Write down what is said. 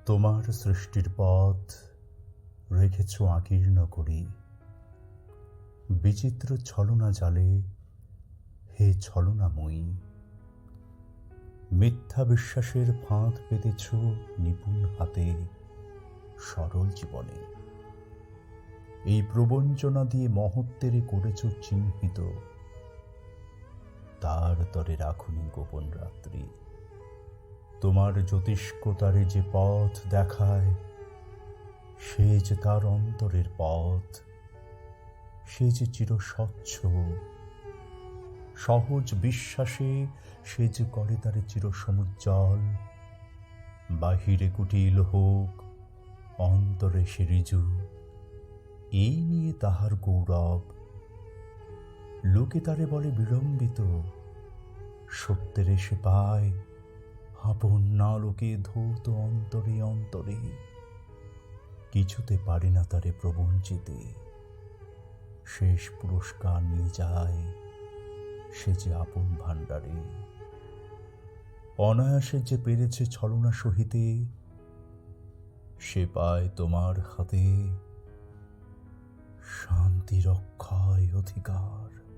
তোমার সৃষ্টির পথ রেখেছ আকীর্ণ করি, বিচিত্র ছলনা জালে হে ছলনাময়ী। মিথ্যা বিশ্বাসের ফাঁদ পেতেছ নিপুণ হাতে সরল জীবনে। এই প্রবঞ্চনা দিয়ে মহত্বের করেছ চিহ্নিত, তার তরে রাখুনি গোপন রাত্রি। তোমার জ্যোতিষ্কতারে যে পথ দেখায়, সে যে তার অন্তরের পথ, সে যে চিরস্বচ্ছ। সহজ বিশ্বাসে সে যে করে তারে চিরসমুজ্জ্বল। বাহিরে কুটিল হোক, অন্তরে সে ঋজু, এই নিয়ে তাহার গৌরব। লোকে তারে বলে বিড়ম্বিত, সত্যের সে পায় আপন নালোকে ধৌত অন্তরে অন্তরে। কিছুতে পারে না তারে প্রবঞ্চিতে, শেষ পুরস্কার নিয়ে যায় সে যে আপন ভাণ্ডারে। অনায়াসে যে পেরেছে ছলনা সহিতে, সে পায় তোমার হাতে শান্তি রক্ষায় অধিকার।